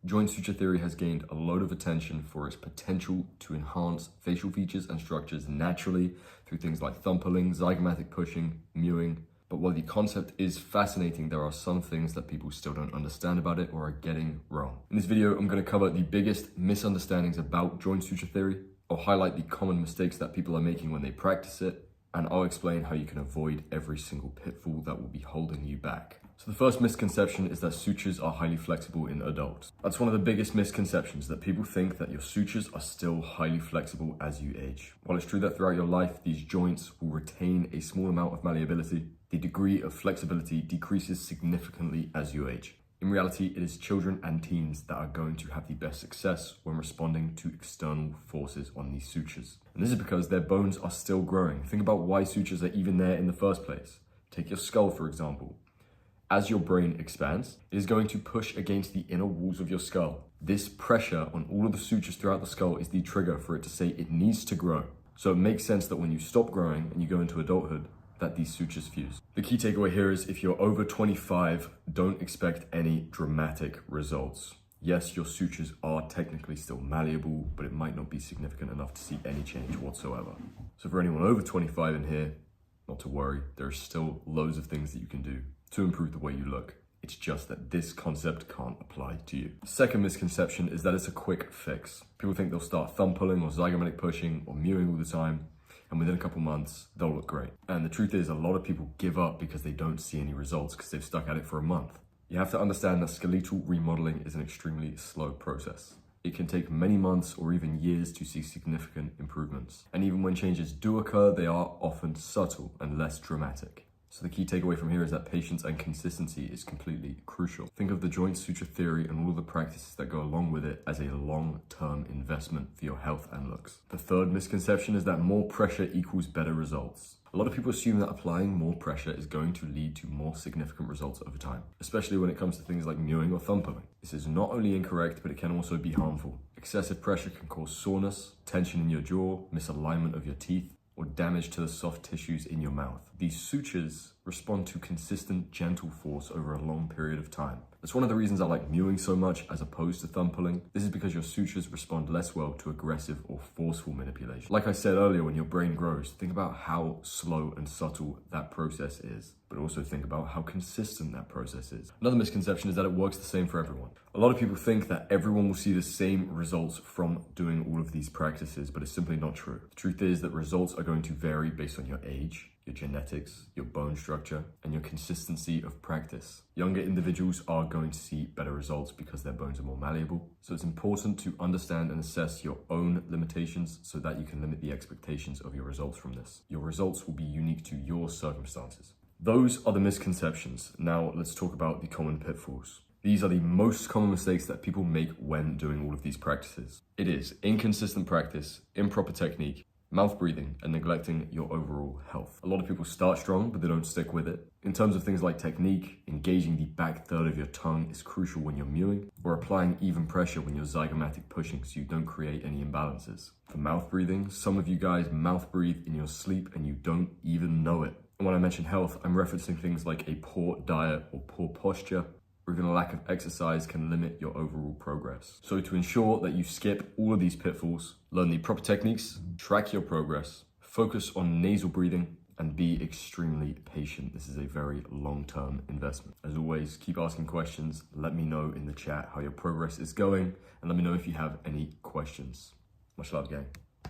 Joint suture theory has gained a load of attention for its potential to enhance facial features and structures naturally through things like thumb pulling, zygomatic pushing, mewing. But while the concept is fascinating, there are some things that people still don't understand about it or are getting wrong. In this video, I'm going to cover the biggest misunderstandings about joint suture theory. I'll highlight the common mistakes that people are making when they practice it, and I'll explain how you can avoid every single pitfall that will be holding you back. So the first misconception is that sutures are highly flexible in adults. That's one of the biggest misconceptions, that people think that your sutures are still highly flexible as you age. While it's true that throughout your life, these joints will retain a small amount of malleability, the degree of flexibility decreases significantly as you age. In reality, it is children and teens that are going to have the best success when responding to external forces on these sutures. And this is because their bones are still growing. Think about why sutures are even there in the first place. Take your skull, for example. As your brain expands, it is going to push against the inner walls of your skull. This pressure on all of the sutures throughout the skull is the trigger for it to say it needs to grow. So it makes sense that when you stop growing and you go into adulthood, that these sutures fuse. The key takeaway here is if you're over 25, don't expect any dramatic results. Yes, your sutures are technically still malleable, but it might not be significant enough to see any change whatsoever. So for anyone over 25 in here, not to worry, there are still loads of things that you can do to improve the way you look. It's just that this concept can't apply to you. The second misconception is that it's a quick fix. People think they'll start thumb pulling or zygomatic pushing or mewing all the time, and within a couple months, they'll look great. And the truth is, a lot of people give up because they don't see any results because they've stuck at it for a month. You have to understand that skeletal remodeling is an extremely slow process. It can take many months or even years to see significant improvements. And even when changes do occur, they are often subtle and less dramatic. So the key takeaway from here is that patience and consistency is completely crucial. Think of the joint suture theory and all of the practices that go along with it as a long-term investment for your health and looks. The third misconception is that more pressure equals better results. A lot of people assume that applying more pressure is going to lead to more significant results over time, especially when it comes to things like mewing or thumb pulling. This is not only incorrect, but it can also be harmful. Excessive pressure can cause soreness, tension in your jaw, misalignment of your teeth, or damage to the soft tissues in your mouth. These sutures respond to consistent, gentle force over a long period of time. That's one of the reasons I like mewing so much as opposed to thumb pulling. This is because your sutures respond less well to aggressive or forceful manipulation. Like I said earlier, when your brain grows, think about how slow and subtle that process is, but also think about how consistent that process is. Another misconception is that it works the same for everyone. A lot of people think that everyone will see the same results from doing all of these practices, but it's simply not true. The truth is that results are going to vary based on your age, your genetics, your bone structure, and your consistency of practice. Younger individuals are going to see better results because their bones are more malleable. So it's important to understand and assess your own limitations so that you can limit the expectations of your results from this. Your results will be unique to your circumstances. Those are the misconceptions. Now let's talk about the common pitfalls. These are the most common mistakes that people make when doing all of these practices. It is inconsistent practice, improper technique, mouth breathing, and neglecting your overall health. A lot of people start strong, but they don't stick with it. In terms of things like technique, engaging the back third of your tongue is crucial when you're mewing, or applying even pressure when you're zygomatic pushing so you don't create any imbalances. For mouth breathing, some of you guys mouth breathe in your sleep and you don't even know it. And when I mention health, I'm referencing things like a poor diet or poor posture, or even a lack of exercise can limit your overall progress. So to ensure that you skip all of these pitfalls, learn the proper techniques, track your progress, focus on nasal breathing, and be extremely patient. This is a very long-term investment. As always, keep asking questions. Let me know in the chat how your progress is going, and let me know if you have any questions. Much love, gang.